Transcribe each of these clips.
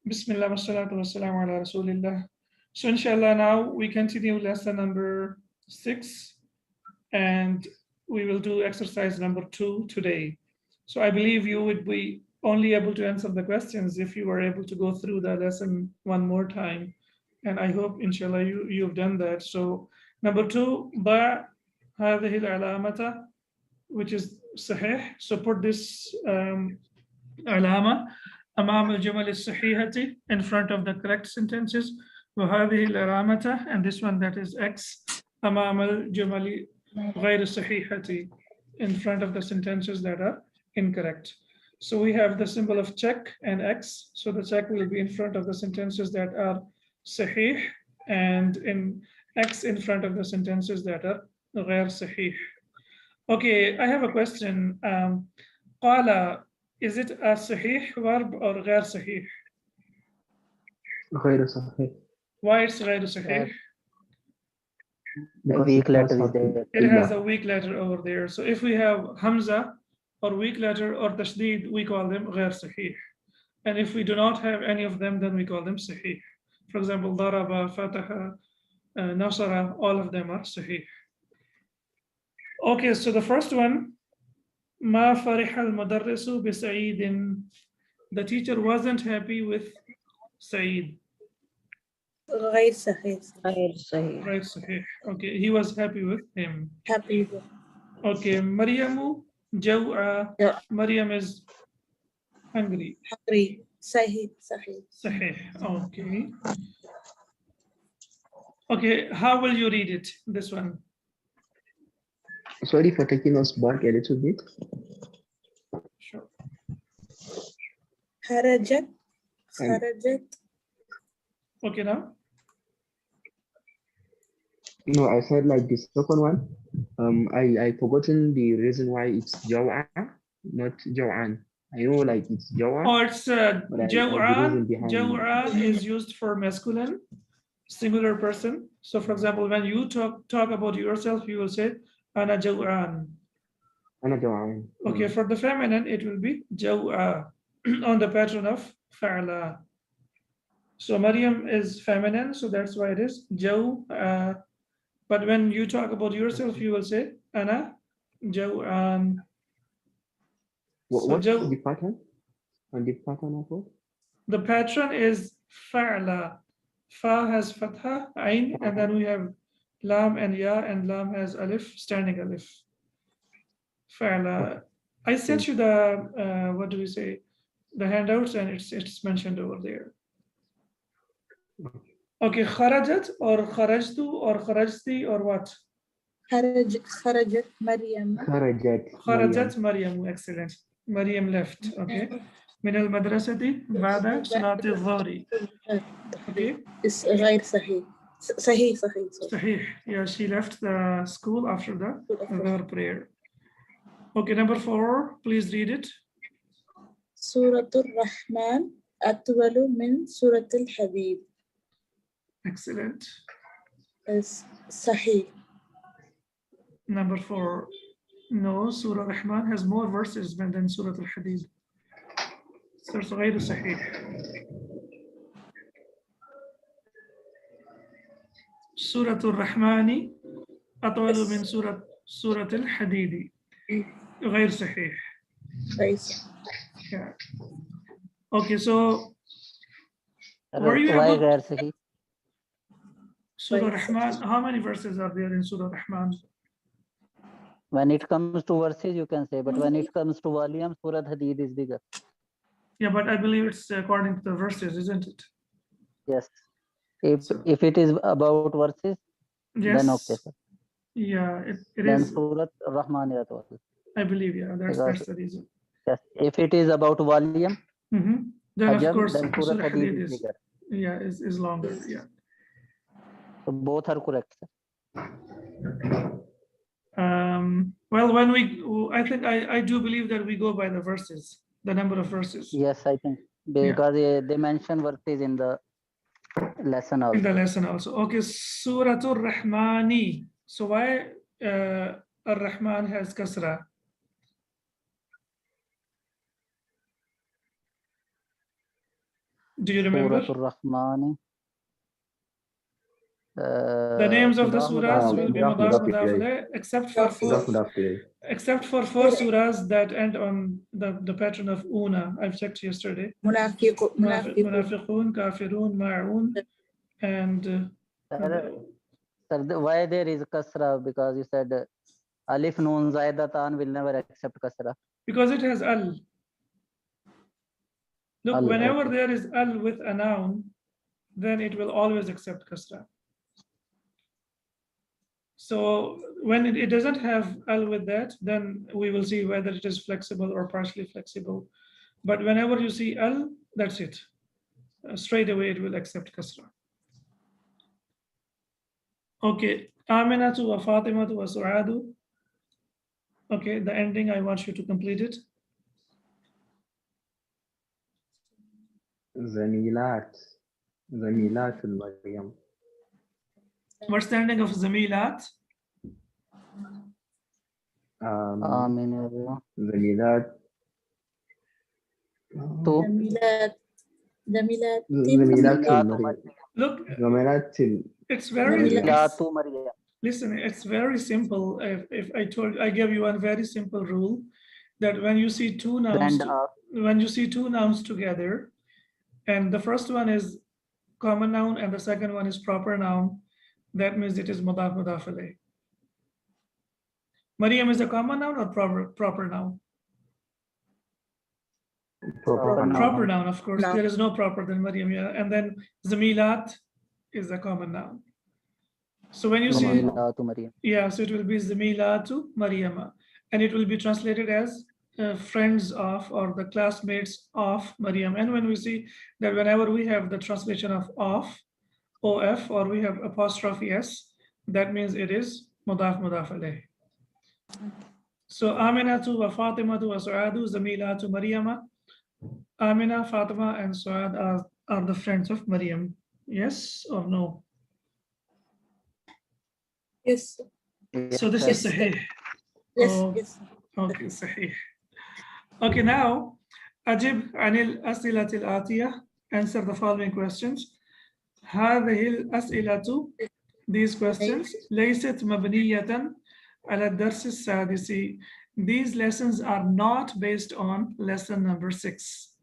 Bismillah wa salatu wa salamu ala Rasulillah. So inshallah now we continue lesson number 6 and we will do exercise number 2 today. So I believe you would be only able to answer the questions if you were able to go through the lesson one more time. And I hope inshallah you've done that. So number 2, ضع هذه العلامة, which is sahih. So put this علامة أمام الجمل الصحيحة in front of the correct sentences, وهذه العلامة, and this one that is X أمام الجمل غير الصحيحة in front of the sentences that are incorrect. So we have the symbol of check and X. So the check will be in front of the sentences that are sahih and in X in front of the sentences that are غير صحيح. Okay, I have a question. قال, is it a sahih verb or غير صحيح? غير صحيح. Why it's غير صحيح? Because Weak it letter has is there. It has a weak letter over there. So if we have Hamza or weak letter or tashdid, we call them غير صحيح. And if we do not have any of them, then we call them sahih. For example, ضرب, فتح, نصر, all of them are sahih. Okay, so the first one, ما فرح المدرس بسعيد. The teacher wasn't happy with Saeed. غير صحيح. غير صحيح. Right, sahih. Okay, he was happy with him. Happy. Okay, Maryamu جوعة. Yeah. Maryam is hungry. Hungry. صحيح. صحيح. Sahih. Okay. Okay, how will you read it? This one. Sorry for taking us back a little bit. Sure. خرجت. خرجت. Okay, now. No, I said like the second one. I forgotten the reason why it's Jawa, not Jawan. I know like it's Jawa. Oh, it's But I- Jaw'an. behind- Jaw'an is used for masculine, singular person. So, for example, when you talk about yourself, you will say Ana Jaw'an. Ana Jawan. Okay, for the feminine, it will be Jaw'a on the pattern of Fa'la. So Maryam is feminine, so that's why it is Jaw'a. But when you talk about yourself, you will say Ana Jaw'an. So What Jaw- is the pattern? And the pattern of what? The pattern is Fa'la. Fa has Fatha, Ain, and then we have Lam and Ya, and Lam has Alif, standing Alif. Fa'la. I sent you the, what do we say, the handouts, and it's mentioned over there. Okay, Kharajat or Kharajtu or Kharajti or what? خرجت مريم. Kharajat. Kharajat Maryam, excellent. Maryam left, okay. من المدرسة بعد صلاة الظهر. Okay. Is غير صحيح. صحيح صحيح. Sahih. Yeah, she left the school after the Dhuhr prayer. Okay, number 4, please read it. سورة الرحمن أطول من سورة الحديد. Excellent. Is صحيح. Number 4, no, Surah Rahman has more verses than Surah Al-Hadid. So it's غير صحيح. Surah Al-Rahmani أطول من Surah Al-Hadid. غير صحيح. غير صحيح. Yeah. Okay, so were you Why able? غير صحيح? Surah Rahman, how many verses are there in Surah Rahman? When it comes to verses, you can say, but when it comes to volume, Surah Hadid is bigger. Yeah, but I believe it's according to the verses, isn't it? Yes. If it is about verses, Yes. then okay, sir. Yeah, it Then is. Surah Rahman is also. I believe, yeah, that's the reason. Yes. If it is about volume, Then of Hajam, course, then Surah Surah Hadid Hadid is is, bigger. yeah, is longer, yeah. So both are correct, sir. Well, I think I do believe that we go by the verses, the number of verses Yes, I think because they mention verses in the lesson in also. the lesson also. Okay, Surah Ar-Rahmani. So why Ar-Rahman has kasra? Do you remember? Suratul Rahman. The names of the surahs will be Mudaf, mudaf mudaf mudaf ilayh. ilayh, except for Mudaf, four, Mudaf, mudaf ilayh. except for four surahs that end on the pattern of una. I've checked yesterday. Munafiqun. Munafiqun, kafirun, ma'un, and Sir, why there is kasra? Because you said alif noon zaidatan will never accept kasra. because it has al. Look, Al, whenever okay. there is al with a noun, then it will always accept kasra. So when it doesn't have al with that, then we will see whether it is flexible or partially flexible. But whenever you see al, that's it. Straight away it will accept kasra. Okay, Aminatu wa Fatimatu wa Su'adu. Okay, the ending, I want you to complete it. Zamilat. Zamilat al-Maryam. What's the ending of Zamilat? Amin. Zamilat. To Zamilat. Zamilat al-Maryam. Look, Zamilat it's very, Zamilat Maryam. listen, it's very simple. If I gave you one very simple rule that when you see two nouns, together, and the first one is common noun and the second one is proper noun, that means it is mudaf mudaf alayh. Maryam is a common noun or proper noun? proper noun. Proper noun, of course. No. There is no proper than Maryam. Yeah. And then Zamilat is a common noun. So when you see, Zamilatu Maryam. yeah, so it will be Zamilatu Maryama, and it will be translated as friends of or the classmates of Maryam. And when we see that whenever we have the translation of OF, or we have apostrophe S, that means it is mudaf mudaf alayh. So Aminatu wa Fatimatu wa Su'adu Zamilatu Maryama. Amina, Fatima, and Su'ad are the friends of Maryam. Yes or no? Yes. So this is Sahih. Yes. Oh. Yes. Okay, Sahih. Okay, now Ajib Anil Asilatil Atiyah. Answer the following questions. هذه الأسئلة, these questions, ليست مبنية على الدرس السادس. These lessons are not based on lesson number 6.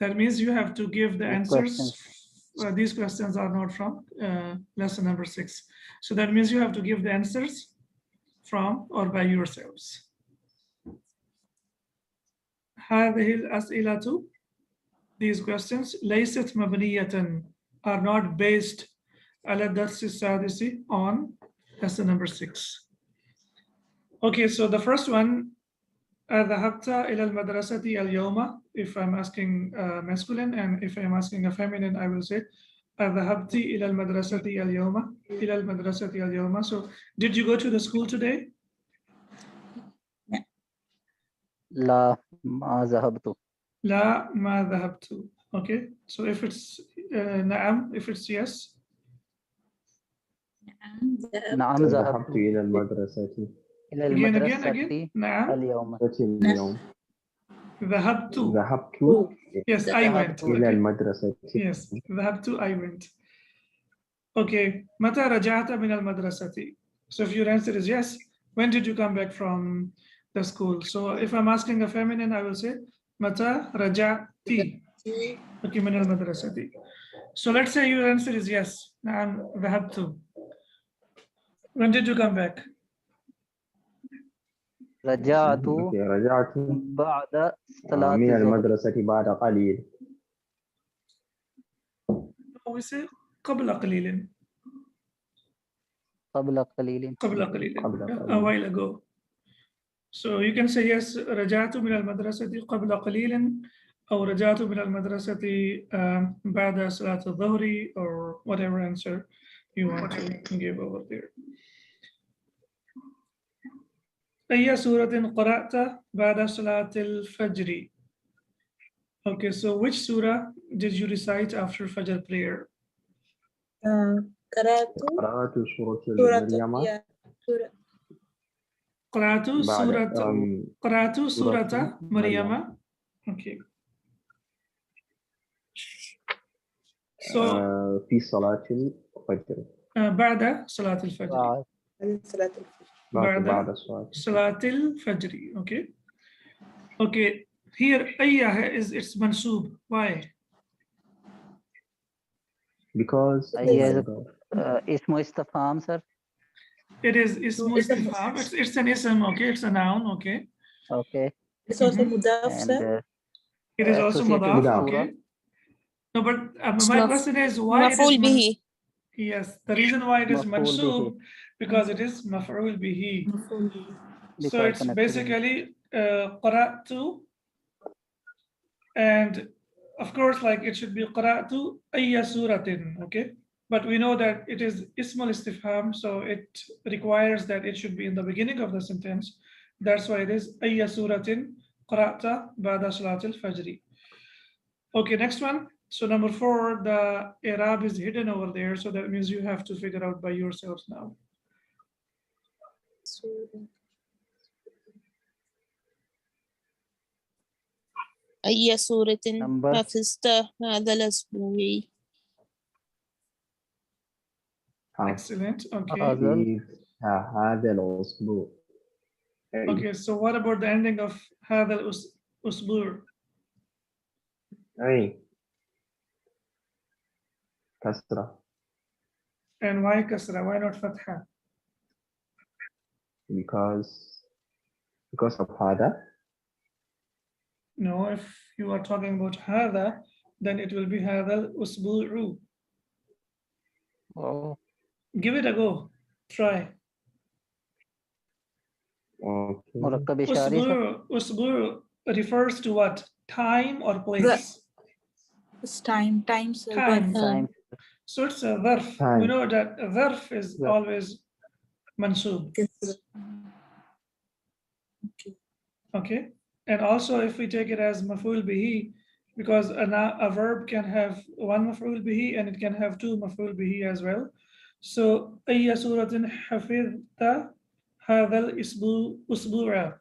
That means you have to give the answers. These questions are not from lesson number 6. So that means you have to give the answers from or by yourselves. هذه الأسئلة, these questions, ليست مبنية, are not based على الدرس السادس, on lesson number 6. Okay, so the first one, ذهبت إلى المدرسة اليوم. If I'm asking masculine, and if I'm asking a feminine, I will say ذهبت إلى المدرسة اليوم. إلى المدرسة اليوم. So, did you go to the school today? La ma zahabtu. لا ما ذهبت. Okay, so if it's نعم, if it's yes. نعم ذهبت zahabtu. إلى المدرسة إلى Again, المدرسة نعم. اليوم. اليوم. ذهبت. ذهبت. Yes, I went. إلى Okay. المدرسة. Yes, ذهبت, I went. Okay, متى رجعت من المدرسة? So if your answer is yes, when did you come back from the school? So if I'm asking a feminine, I will say متى رجعتي. Okay, من المدرسة. So let's say your answer is yes. نعم ذهبت. When did you come back? رجعت رجعت بعد صلاة من الظهر. المدرسة بعد قليل. We say قبل قليل. قبل قليل. قبل قليل. قبل قليل. A while ago. So you can say yes, رجعت من المدرسة قبل قليل, أو رجعت من المدرسة بعد صلاة الظهر, or whatever answer you want to give over there. أي سورة قرأت بعد صلاة الفجر? Okay, so which surah did you recite after Fajr prayer? قرأت قرأت سورة سورة مريم سورة قرأت سورة مريم. Okay. So في صلاة الفجر. بعد صلاة الفجر. صلاة الفجر. بعد صلاة. صلاة الفجر. Okay. Okay. Here أيها is its mansub. Why? Because Yes. Ismu istifham, sir. It is ismu ism. istifham. It's an ism. Okay. It's a noun. Okay. Okay. It's also Mhm. mudaf, And sir. It is also associated madaf. with Mudaf. Okay. No, but It's my maf- question is why it is مفعول به. Yes, the reason why it is Maf'ul mansub bihi. because it is maf'ul bihi. مفعول به. So Because it's connected with- basically qara'tu, and of course, like it should be qara'tu ayya suratin, okay? But we know that it is ismul istifham, so it requires that it should be in the beginning of the sentence. That's why it is ayya suratin qara'ta ba'da salatil fajri. Okay, next one. So number 4, the i'rab is hidden over there, so that means you have to figure out by yourselves now. أي سورة Number. حفظت هذا الأسبوع. Excellent. Okay. Hazal. هذا الأسبوع. Okay. So what about the ending of هذا الأسبوع? أي كسرة. And why kasra? Why not fatha? Because of هذا. No, if you are talking about هذا, then it will be هذا الأسبوع. Oh. Give it a go. Try. Okay. Murakkab ishari, sir. أسبوع refers to what? Time or place? It's time. Time, sir. Time. Time. So it's a dharf. Time. We know that a dharf is Yeah. always mansub. Okay. Okay. And also if we take it as maf'ul bihi, because a verb can have one maf'ul bihi and it can have two maf'ul bihi as well. So ayya suratin hafidta hadha al-usbu'a.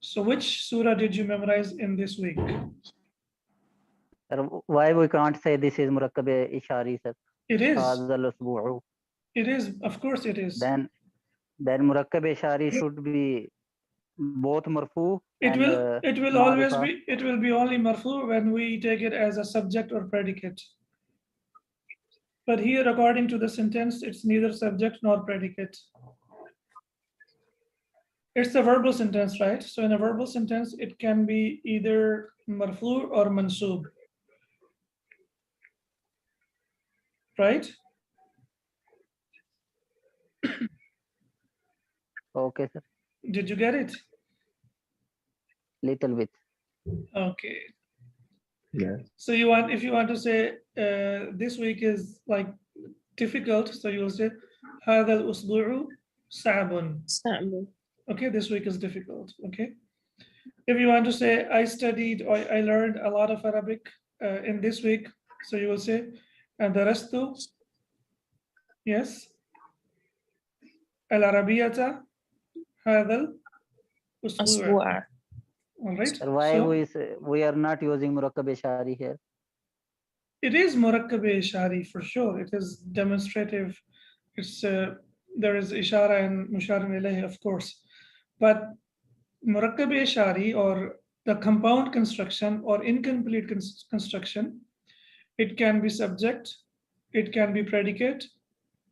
So which surah did you memorize in this week? Sir, why we can't say this is murakkab ishari, sir? It is. Hazal usbu'u. It is. Of course it is. Then murakkab ishari should be both marfu It and will always ma'rifa. be, it will be only marfu when we take it as a subject or predicate. But here, according to the sentence, it's neither subject nor predicate. It's a verbal sentence, right? So in a verbal sentence, it can be either marfu or mansub. Right? Okay, sir. Did you get it? Little bit. Okay. Yes. So if you want to say this week is like difficult, so you'll say هذا الأسبوع صعب. صعب. Okay, this week is difficult. Okay. If you want to say I studied or I learned a lot of Arabic in this week, so you will say and the rest too. Yes. العربية هذا الأسبوع. أسبوع. All right. Sir, why So we are not using murakkab ishari here? it is murakkab ishari for sure. It is demonstrative. It's there is ishara and musharan ilayhi, of course, but murakkab ishari or the compound construction or incomplete construction, it can be subject, it can be predicate,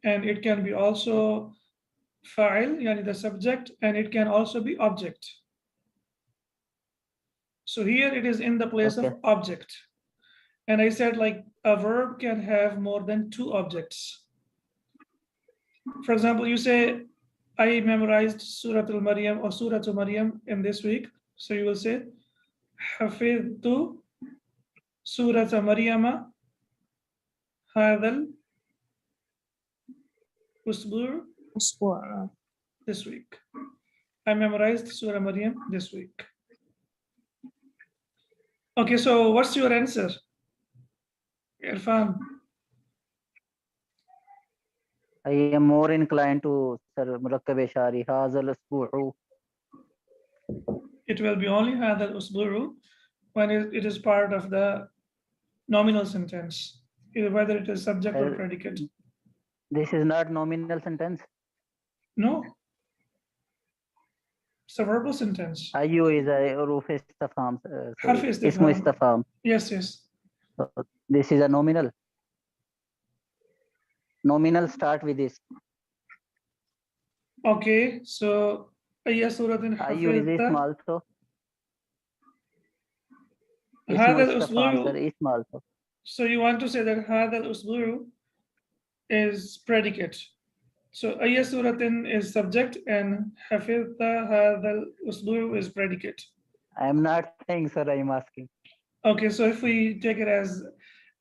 and it can be also fa'il, yani the subject, and it can also be object. So here it is in the place Okay. of object. And I said like a verb can have more than two objects. For example, you say, I memorized Surah Al-Maryam or Surah Al-Maryam in this week. So you will say, Hafidtu Surah Al-Maryam hadal usbu' أسبوع. this week. I memorized Surah Maryam this week. Okay, so what's your answer? Irfan. I am more inclined to sir murakkab ishari. Hazal usbu'u. It will be only hadal usbu' when it is part of the nominal sentence. whether it is subject or Well, predicate. This is not nominal sentence. No. It's a verbal sentence. Ayu is a huruf istifham. Harf Sorry, istifham. ismu istifham. Yes, yes. So this is a nominal. Nominal start with this. Okay, so ayya suratin Ayu is ism hafizta. also. Ismu هذا istifham, sir, الأسبوع. ism also. So you want to say that هذا الأسبوع is predicate. So ayya suratin is subject and hafizta هذا الأسبوع is predicate. I am not saying, sir, I am asking. Okay, so if we take it as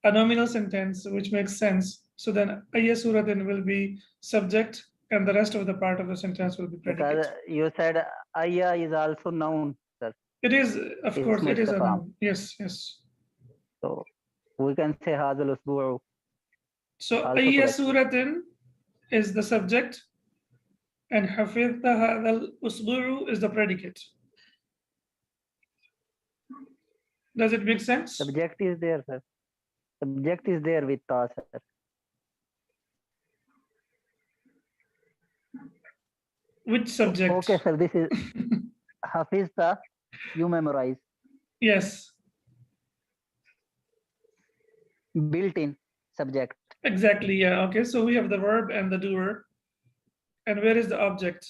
a nominal sentence, which makes sense, so then ayya suratin will be subject and the rest of the part of the sentence will be predicate. Because you said ayya is also noun, sir. It is, of course, Ismu it is a istifham. noun. Yes, yes. So we can say hadal usbu'. So Also ayya correct. suratin is the subject and hafizta hadha al-usbu'u is the predicate. Does it make sense? Subject is there, sir. Subject is there with ta, sir. Which subject? Okay, sir. This is hafizta. You memorize. Yes, Built-in subject. exactly. Yeah. Okay. So we have the verb and the doer. And where is the object?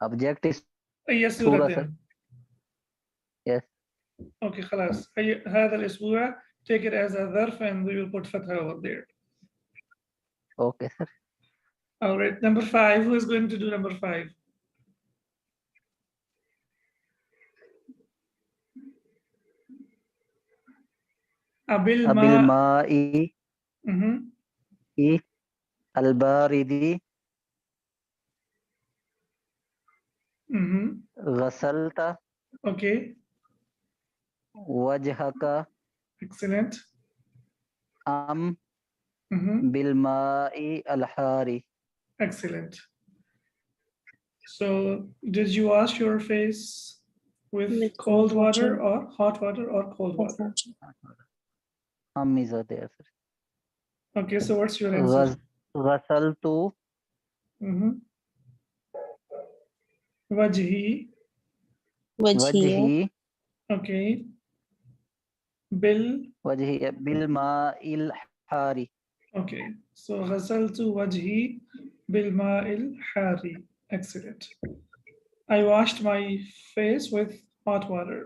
Object is Ayya Surah, sir. suratin. yes. Okay, خلاص. هذا الأسبوع, take it as a ظرف and we will put fatha over there. Okay, sir. All right, number 5. Who is going to do number 5? Abil Abil ma. ma'i i al-baridi ghasalta Okay, wajhaka excellent. am Mhm. bil ma'i al-hari. Excellent. So, did you wash your face with With cold cold water water. or hot water or cold water? Am is there, sir. Okay, so what's your answer? Ghasaltu Wajhi. Wajhiya. wajhi Okay. Bil. wajhi bil ma'il hari. Okay, so ghasaltu wajhi bil ma'il hari. Excellent. I washed my face with hot water.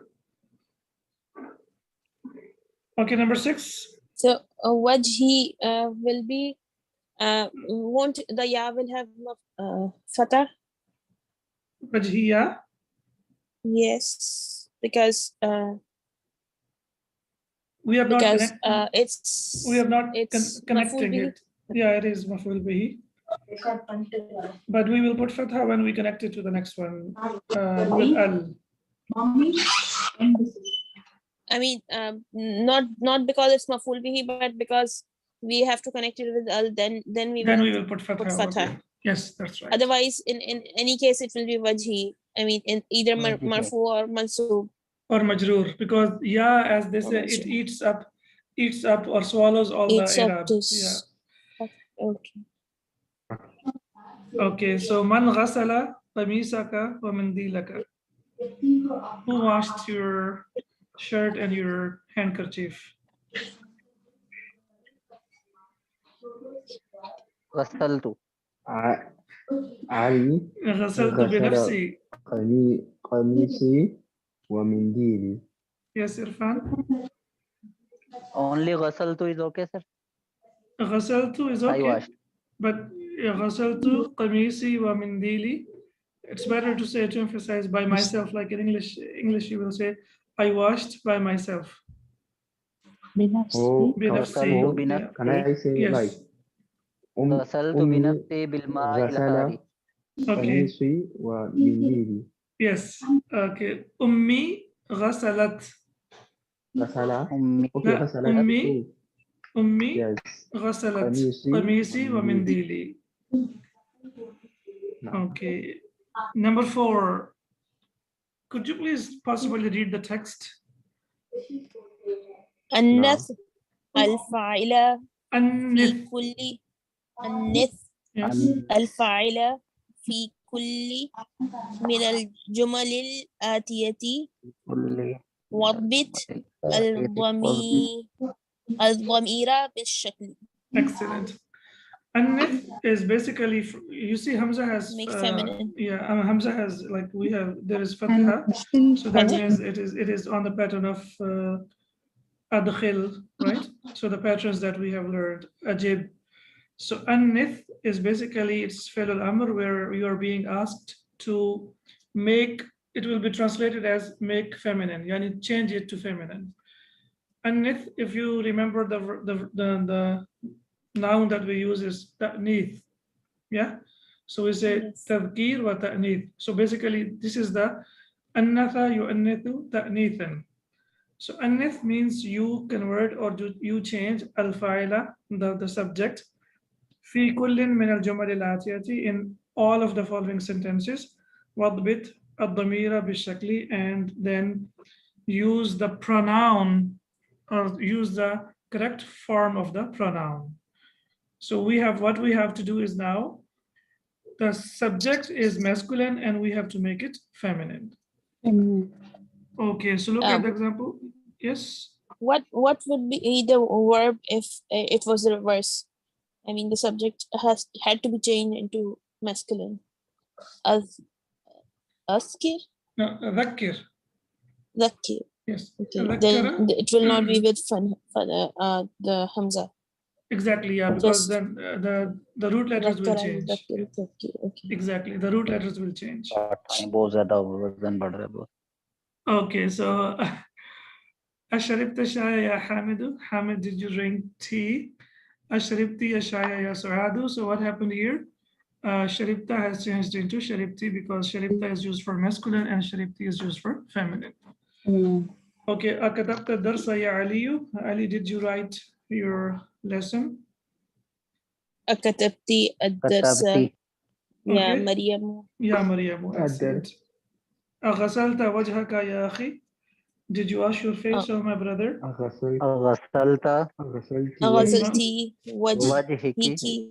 Okay, number 6. So wajhi will be won't the ya will have fatah? Wajhiya. Yes, because We have not because connected. We have not it's connecting maf'ul bihi. it. Yeah, it is maf'ul bihi. But we will put fatha when we connect it to the next one with al. I mean, not because it's maf'ul bihi, but because we have to connect it with al. Then we Then will we will put fatha. put over fatha. there. Yes, that's right. Otherwise, in any case, it will be wajhi. I mean, in either Wajhi. marfu or mansub. Or majroor, because ya, as they say, it Majroor. eats up or swallows all It's the up i'rab. to Yeah. okay. Okay, so man ghasala qamisaka wa mandilaka. Who washed your shirt and your handkerchief? Ghasaltu. علي غسلت غسل بنفسي. قميصي ومنديلي. Yes, Irfan. Only ghasaltu is okay, sir. غسلت is I okay, washed. but غسلت قميصي ومنديلي. It's better to say, to emphasize by myself, like in English you will say, I washed by myself. Oh, بنفسي. Ghasaltu Yeah. can I say Yes. like Ghasaltu أمي binafsi bil ma'il hari. غسل Okay. قميصي ومنديلي. Yes. Okay. أمي غسلت. غسل Ummi okay لا، غسلت أمي أمي yes غسلت قميصي قميصي ومنديلي. نعم. Okay. Number 4. Could you please possibly read the text? النثر الفاعل في النث. كل النث Yes. الفاعل في كل من الجمل الآتية كل واضبط الضمير بالشكل. Excellent. An-nith is basically, you see Hamza has, Make feminine. Hamza has, like we have, there is fatha, so that means it is on the pattern of adkhil, right? So the patterns that we have learned, ajib. So an-nith is basically, it's fi'l al-amr, where you are being asked to make, it will be translated as make feminine, yani change it to feminine. An-nith, if you remember the noun that we use is ta'nith. Yeah. So we say Yes. tadhkir wa ta'nith. So basically, this is the annatha yu'annithu ta'nithan. So annith means you convert or you change al-fa'ila, the subject, fi kullin min al-jumal al-atiyati, in all of the following sentences, wadbit ad-damira bishakli, and then use the pronoun or use the correct form of the pronoun. So we have, what we have to do is now, the subject is masculine and we have to make it feminine. Okay, so look at the example. Yes. What would be the verb if it was the reverse? I mean, the subject had to be changed into masculine. Askir, No, dhakkir. dhakkir. Yes. Okay, Dhakkara. then it will not be with the hamza. Exactly, yeah, because Just then the root letters will dhakkara, change. dhakkir, dhakkir. Okay. Exactly, the root letters will change. बहुत ज़्यादा वजन बढ़ रहा है बहुत. Okay, so Asharibta shaya ya Hamidu. Hamid, did you drink tea? Asharibti ya shaya ya Suadu. So what happened here? Sharibta has changed into Sharibti because Sharibta is used for masculine and Sharibti is used for feminine. Okay, Akatabta darsa ya Aliyu. Ali, did you write your lesson? أكتبتي الدرس كتبتي يا Okay. مريم. Ya Mariamu, excellent. Aghasalta wajhaka ya akhi. Did you wash your face, oh my brother? غسلت غسلت غسلت غسلتي وجهك وجهك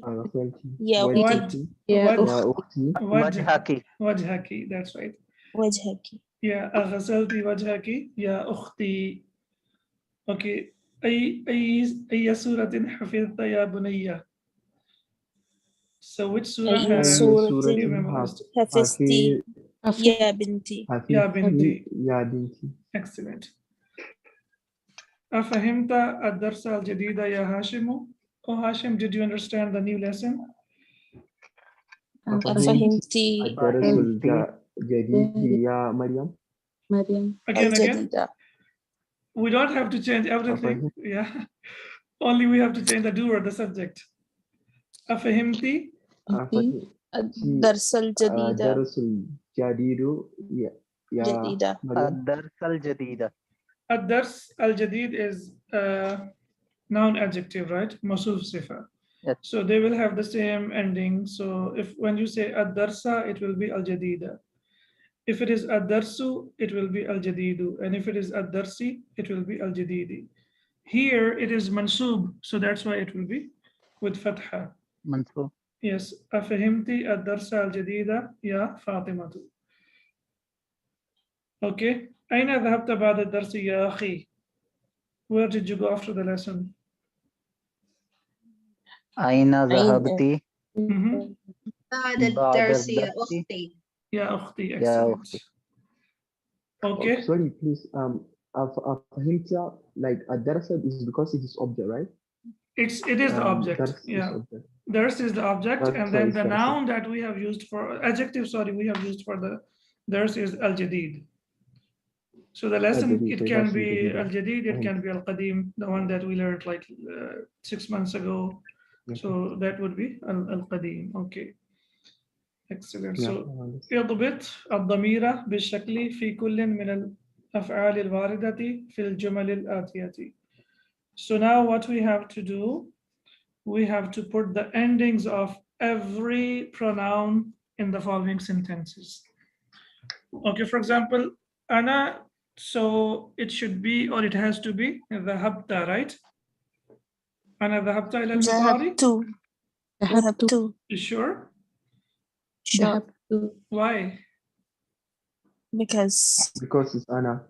غسلت يا وجهك يا يا أختي وجهك Wajhaki, that's right. وجهك. Yeah, أغسلتي وجهك يا أختي. Okay. أي سورة حفظت يا بنية. So which surah أي have سورة you memorized? حفظتي يا بنتي. يا بنتي. يا بنتي. Excellent. أفهمت الدرس الجديد يا هاشم? Oh Hashim, did you understand the new lesson? أفهمتي الدرس الجديد يا مريم. Again. الجديدة. We don't have to change everything. Yeah. Only we have to change the doer, the subject. أفهمتي? الدرس الجديدة. الدرس الجديد يا جديدة. مريم. الدرس الجديد. الدرس الجديد is noun adjective, right? موصوف صفة. Yes. So they will have the same ending. So if when you say ad-darsa, it will be al-jadida. If it is ad-darsu, it will be al-jadidu. And if it is ad-darsi, it will be al-jadidi. Here it is mansub, so that's why it will be with fatha. منصوب. Yes. أفهمتي الدرس الجديد يا فاطمة. Okay. أين ذهبت بعد الدرس يا أخي? Where did you go after the lesson? أين ذهبت Mhm. بعد بعد الدرس يا الدرس أختي. يا أختي. يا Excellent. أختي. Okay. Sorry, please. أفهمت like الدرس is because it is object, right? It is the object. Dars is Yeah. object. Dars is the object, That's and why then it's the dars. noun that we have used for adjective, we have used for the dars is al-jadid. So the lesson, Al-jadid, it so can that's be al-jadid. al-jadid, it can be al-qadim, the one that we learned like 6 months ago. So that would be al-qadim. Okay. Excellent. Yeah, So I understand. اضبط الضمير بالشكل في كل من الأفعال الواردة في الجمل الآتية. So now what we have to do, we have to put the endings of every pronoun in the following sentences. Okay, for example, Ana, so it should be, or it has to be ذهبت, right? أنا ذهبت إلى المطار. ذهبت. You sure? Sure. Why? Because Because it's Anna.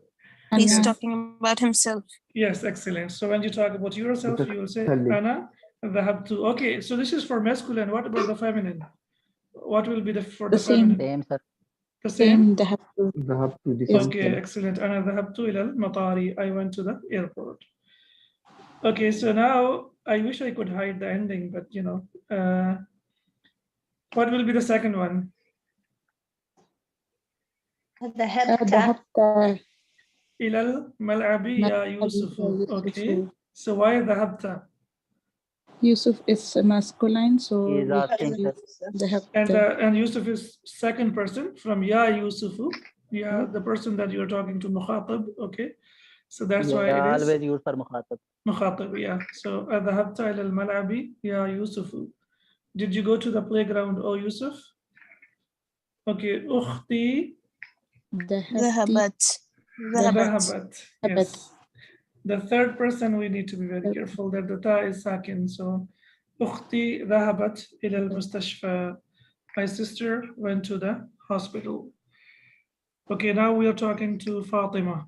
he's Yes. talking about himself. Yes, excellent. So when you talk about yourself, you will say Tell me. أنا ذهبت. Okay, so this is for masculine. What about the feminine? What will be for The the same. feminine? Same, sir. The same? ذهبت. ذهبت this Yes. is Okay, excellent. أنا ذهبت إلى المطار. I went to the airport. Okay, so now I wish I could hide the ending, but you know, what will be the second one? ذهبت إلى الملعب يا يوسف. Okay, so why ذهبت? Yusuf is masculine, so He is we asking, sir. ذهبت. And Yusuf is second person from Ya Yusufu. Yeah, the person that you're talking to, Mukhatab. Okay, so that's why Yeah, it is always use for mukhatab. Mukhatab. Yeah, so ذهبت إلى الملعب يا يوسف. Did you go to the playground, oh Yusuf? Okay, أختي ذهبت. ذهبت. ذهبت. Yes. The third person we need to be very careful that the ta is sakin. So أختي ذهبت إلى المستشفى. My sister went to the hospital. Okay, now we are talking to Fatima.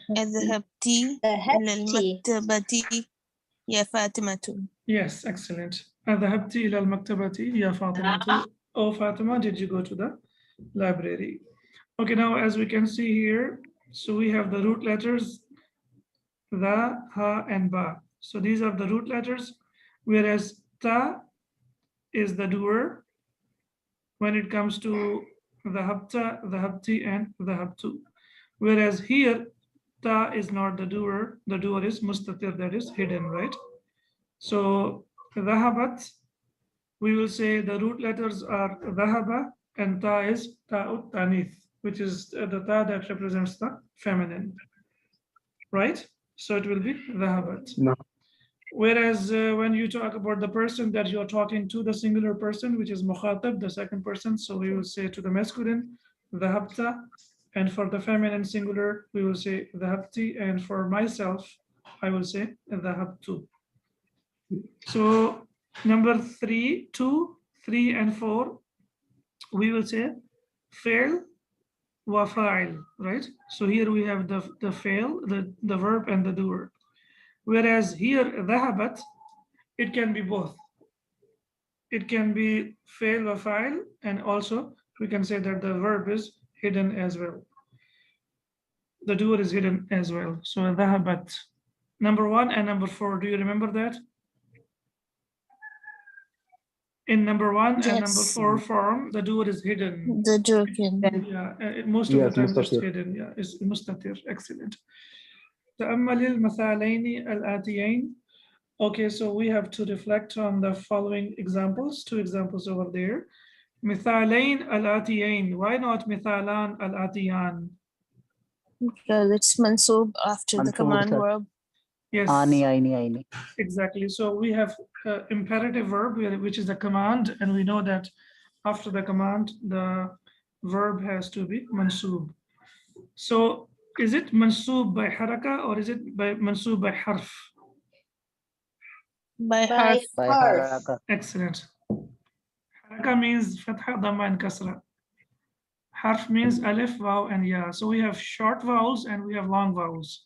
ذهبت إلى المكتبة يا فاطمة. Yes, excellent. ذهبت إلى المكتبة يا فاطمة. Oh, Fatima, did you go to the library? Okay, now as we can see here, so we have the root letters, the, ha, and ba. So these are the root letters, whereas ta is the doer when it comes to the hapta, the hapti, and the haptu. Whereas here, ta is not the doer is mustatir, that is hidden, right? So dhahabat, we will say the root letters are dhahaba, and ta is ta'ut tanith, which is the ta that represents the feminine, right? So it will be dhahabat. No. Whereas when you talk about the person that you're talking to, the singular person, which is mukhatab, the second person, so we will say to the masculine, dhahabta, and for the feminine singular, we will say dhahabti, and for myself, I will say dhahabtu. So number 3, 2, 3, and 4, we will say fail wa fa'il, right? So here we have the fail, the verb, and the doer. Whereas here, dhahabat, it can be both. It can be fail wa fa'il, and also we can say that the verb is hidden as well. The doer is hidden as well. So dhahabat. Number 1 and number 4, do you remember that? In number 1 and number Yes. 4 form, the doer is hidden. The joking. Yeah, most of Yes, the time just mustatir. hidden. Yeah, it's mustatir. Excellent. تأمل المثالين الآتيين. Okay, so we have to reflect on the following examples, 2 examples over there. مثالين الآتيين. Why not مثالان الآتيان? Because it's mansub after the Mansoob, command sir. verb. Yes, Aini. exactly. So we have imperative verb, which is the command, and we know that after the command, the verb has to be mansub. So is it mansub by haraka or is it by mansub by harf? By harf. By haraka. Excellent. Haraka means fatha, dhamma, and kasra. Harf means alif, vav, and ya. So we have short vowels and we have long vowels.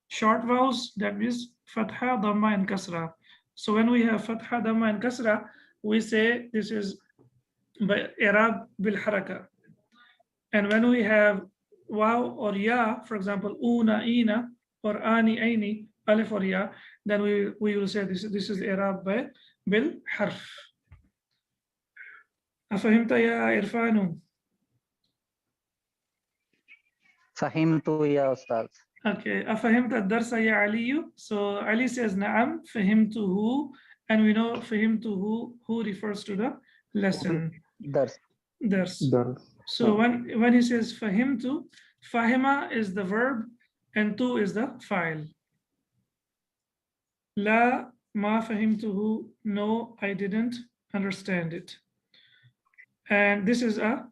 Short vowels, that means fatha, dhamma, and kasra. So when we have fatha, dhamma, and kasra, we say this is by i'rab bil haraka. And when we have waw or ya, for example, una, ina, or ani, aini, alif or ya, then we will say this is i'rab by bil harf. أفهمت يا إرفان؟ Fahimtu ya Ustaz. Okay, أفهمت الدرس يا علي? So Ali says نعم فهمته, and we know فهمته who refers to the lesson. Dars. Dars. So when he says فهمت, فahima is the verb and tu is the file. لا ما فهمته, no, I didn't understand it. And this is a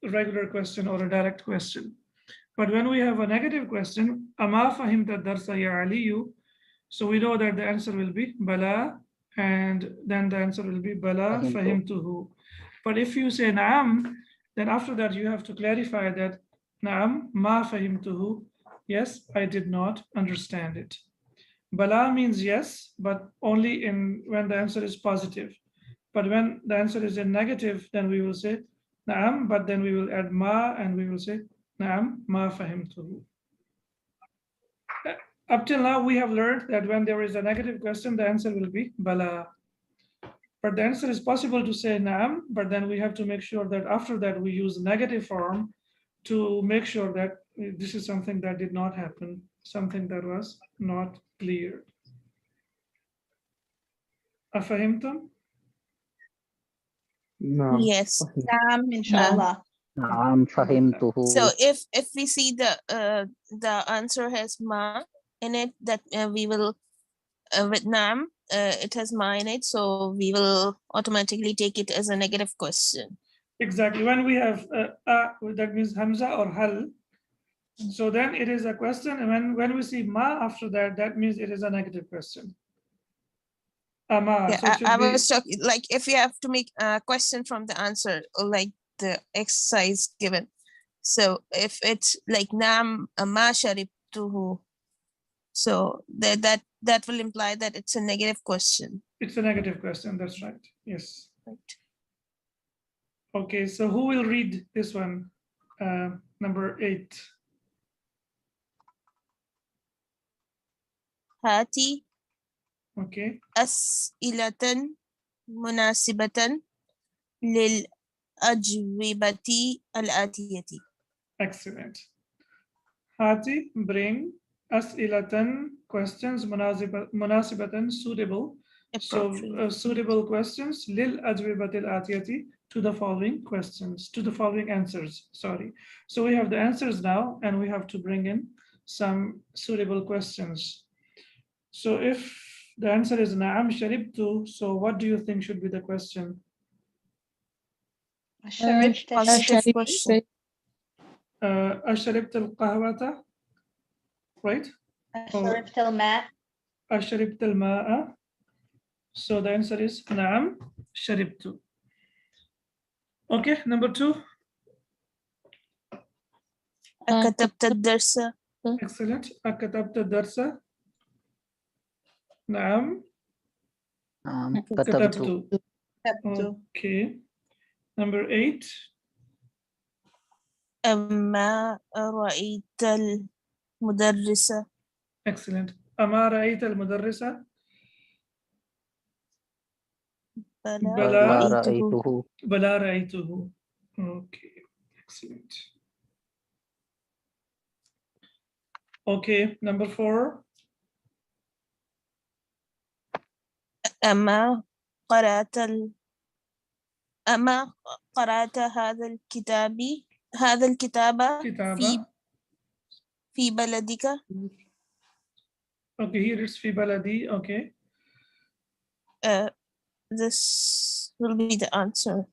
regular question or a direct question. But when we have a negative question, أما فهمت الدرس يا علي, So we know that the answer will be bala, and then the answer will be bala fahimtuhu. But if you say na'am, then after that you have to clarify that na'am ma fahimtuhu. Yes, I did not understand it. Bala means yes, but only when the answer is positive. But when the answer is in negative, then we will say na'am, but then we will add ma and we will say na'am ma fahimtuhu. Up till now, we have learned that when there is a negative question, the answer will be bala. But the answer is possible to say na'am, but then we have to make sure that after that we use negative form to make sure that this is something that did not happen, something that was not clear. أفهمتم؟ نعم Yes. صحيح. نعم إن شاء الله. نعم فهمته. So if we see the answer has ma in it, that we will with nam it has ma in it, so we will automatically take it as a negative question. Exactly. When we have that means hamza or hal, so then it is a question, and when we see ma after that, that means it is a negative question. Ama. Yeah, So it should I be, was talking like if you have to make a question from the answer, or like the exercise given. So if it's like nam ma sharibtuhu, so that will imply that it's a negative question. it's a negative question. That's right. Yes. Right. Okay. So who will read this one? Number 8. Hati Okay. أسئلة مناسبة للأجوبة الآتية. Excellent. Hati, bring as'ilatan, questions, munasibatan, suitable. So Appropriate. suitable questions lil ajwibatil atiyati, to the following questions, to the following answers. Sorry. So we have the answers now, and we have to bring in some suitable questions. So if the answer is na'am sharibtu, so what do you think should be the question? شربت Positive شربت question. أشربت القهوة, right? شربت الماء. أشربت الماء. So the answer is نعم شربت. Okay, number 2. أكتبت الدرس. Excellent. أكتبت الدرس. نعم نعم كتبت. كتبت. Okay. Number 8. أما رأيت المدرسة. Excellent. أما رأيت المدرسة؟ بلا رأيته. بلا رأيته. Okay. Excellent. Okay, number 4. أما قرأت أما قرأت هذا الكتاب في بلدك. Okay, here is في بلدي. Okay. This will be the answer.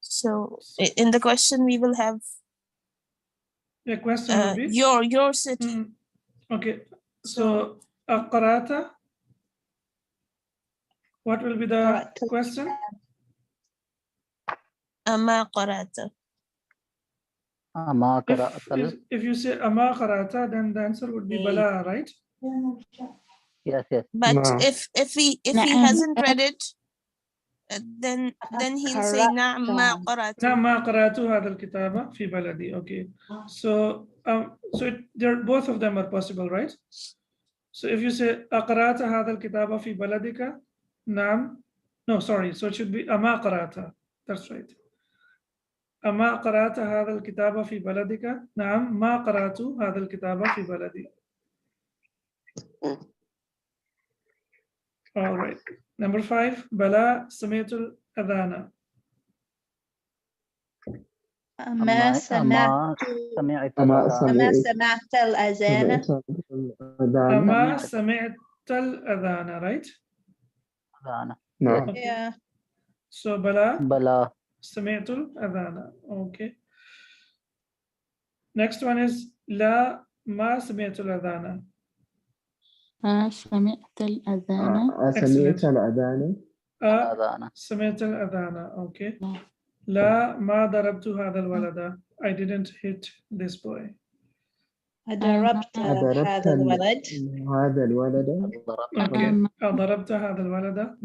So in the question we will have The question will be your city. Okay. So قرأت. What will be the question? أما قرأت. أما قرأت. If you say أما قرأت, then the answer would be بلا, right? Yes, yes. But No. if he hasn't read it, then he'll say نعم ما قرأت. نعم ما قرأت هذا الكتاب في بلدي. Okay. So both of them are possible, right? So if you say أقرأت هذا الكتاب في بلدك, نعم. No, sorry. So it should be أما قرأت. That's right. أما قرأت هذا الكتاب في بلدك؟ نعم ما قرأت هذا الكتاب في بلدي. All right. Number 5. بلا سمعت الأذان. ما سمعت الأذان. أما سمعت الأذان, right? نعم. Yeah. So بلا بلا سمعت الأذان. Okay. Next one is لا ما سمعت الأذان. سمعت الأذان سمعت الأذان الأذان سمعت الأذان. Okay. لا ما ضربت هذا الولد. I didn't hit this boy. أضربت أضربت هذا الولد. هذا الولد Okay. أضربت هذا الولد.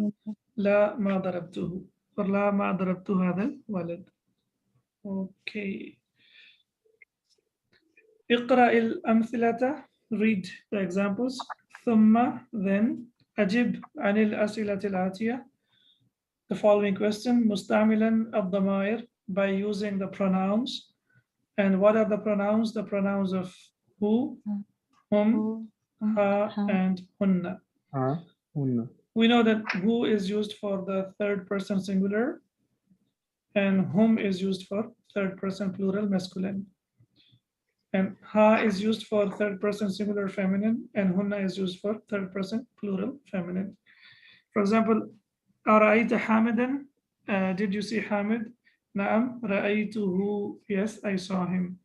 لا ما ضربته. or لا ما ضربت هذا الولد. Okay. اقرأ الأمثلة. Read the examples. ثم then أجب عن الأسئلة الآتية. The following question. مستعملا الضمائر by using the pronouns. And what are the pronouns? The pronouns of who, whom, ha, and hunna. هنا. We know that who is used for the third person singular and whom is used for third person plural masculine. And ha is used for third person singular feminine and hunna is used for third person plural feminine. For example, أرأيت حامدا? Did you see Hamid? نعم. رأيته. Yes, I saw him.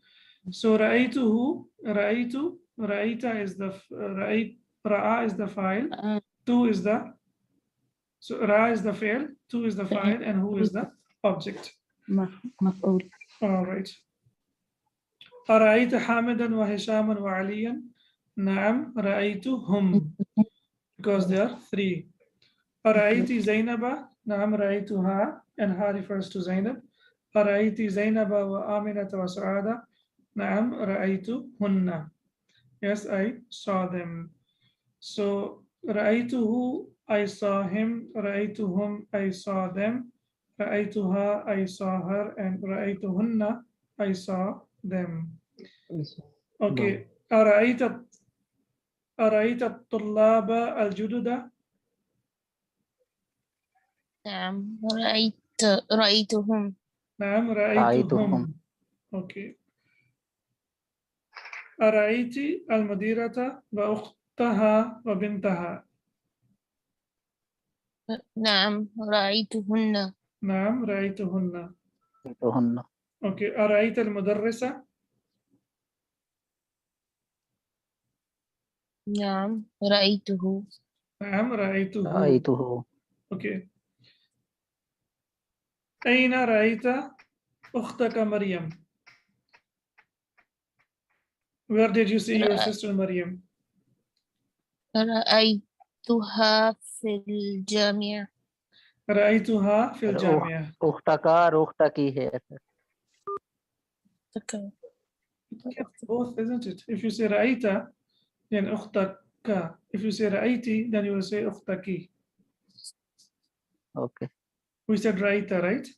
So رأيته, رأيت is the رأى is the file. Tu is the, so ra is the fail, tu is the file, and who is the object. مفعول. All right. أرأيت حامدا وهشاما وعليا? نعم رأيتهم, because there are three. أرأيت زينب? نعم رأيتها, and ha refers to Zainab. أرأيت زينب وآمنة وسعادة? نعم رأيتهن. Yes, I saw them. So رأيته, I saw him. رأيتهم, I saw them. رأيتها, I saw her. And رأيتهن, I saw them. Okay. أرأيت الطلاب الجدد؟ نعم رأيتهم. نعم رأيتهم. رأيتهم. Okay. أرأيت المديرة وأختها وبنتها؟ نعم رأيتهن. نعم رأيتهن. رأيتهن. Okay. أرأيت المدرسة؟ نعم رأيته. نعم رأيته. رأيته. Okay. أين رأيت أختك مريم? Where did you see your sister Maryam? رأيتها في الجامعة. رأيتها في الجامعة. أختك أختك है. Okay. Both, isn't it? If you say رأيت, then أختك. If you say رأيتي, then you will say أختك. Okay. We said رأيت, right?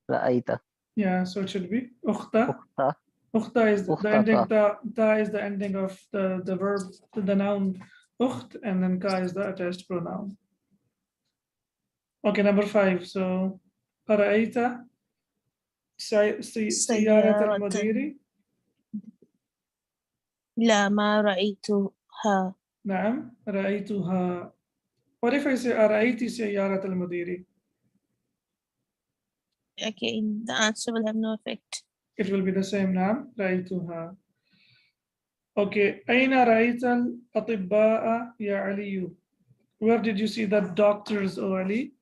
رأيت. Yeah, so it should be أخت. أخت. Ukhta is the Ukhtaka. ending, ta is the ending of the verb, the noun ukht, and then ka is the attached pronoun. Okay, number 5. So, أرأيت سيارة المدير؟ لا ما رأيتها. نعم رأيتها. What if I say أرأيت سيارة المدير? Okay, the answer will have no effect. It will be the same. نعم رأيتها. Okay, أين رأيت الأطباء يا علي? Where did you see the doctors, O Ali?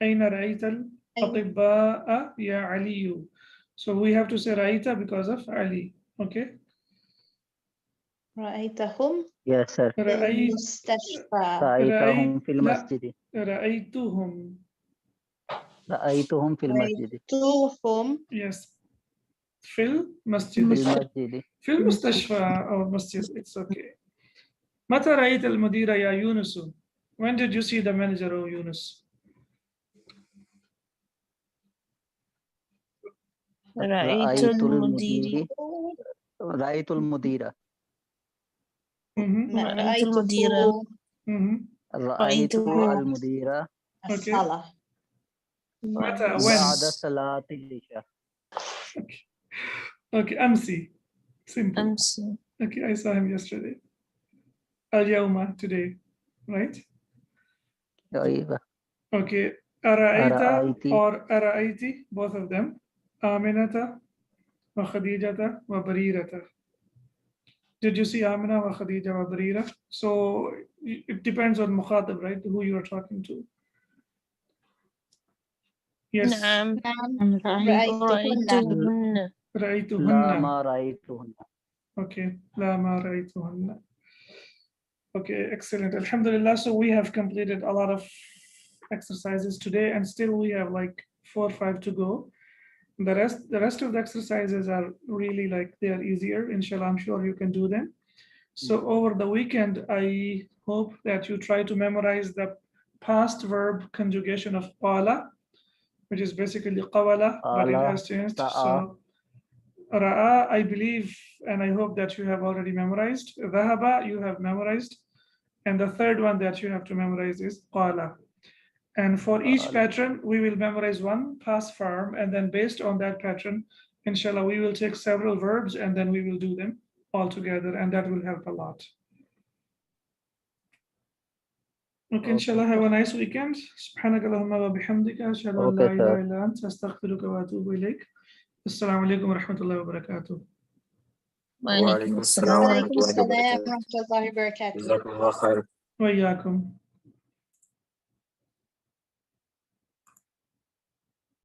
أين رأيت الأطباء يا علي? So we have to say رأيت because of Ali. Okay. رأيتهم Yes, sir. في المستشفى. رأيتهم في لا. المسجد. رأيتهم. رأيتهم في المسجد. رأيتهم. Yes. في المسجد. في المسجد. في المستشفى أو مسجد. It's okay. متى رأيت المدير يا يونس? When did you see the manager, O Yunus? رأيت المدير. رأيت المدير. رأيت المدير. رأيت المدير. الصلاة. متى؟ When? بعد صلاة العشاء. Okay, أمسي. Simple. أمس. Okay, I saw him yesterday. اليوم, today, right? أيوة. Okay, أرأيت أرأيت. or أرأيتي, both of them. آمنة وخديجة وبريرة. Did you see Amina wa Khadija wa Barira? So it depends on mukhatab, right? Who you are talking to. Yes. نعم أم رأيت رأيتهن. لا رأيتهن. ما رأيتهن. Okay. لا ما رأيتهن. Okay, excellent. Alhamdulillah. So we have completed a lot of exercises today, and still we have like 4 or 5 to go. The rest of the exercises are really like they are easier. Inshallah, I'm sure you can do them. So over the weekend, I hope that you try to memorize the past verb conjugation of qala, which is basically qawala, but it Qala, has changed. ra'a. So ra'a, I believe, and I hope that you have already memorized. Dhahaba, you have memorized. And the third one that you have to memorize is qala. And for each Qala. pattern, we will memorize one past form, and then based on that pattern, inshallah, we will take several verbs and then we will do them all together, and that will help a lot. Okay, inshallah, have a nice weekend. Subhanakallahumma wa bihamdika, ashhadu an la Okay, ilaha sir. illa anta, astaghfiruka wa atubu ilayk. Assalamu alaikum wa rahmatullahi wa barakatuh. وعليكم وعليكم السلام السلام وعليكم ورحمة الله السلام وبركاته. ورحمة الله وبركاته. جزاكم الله خير. Wa iyyakum.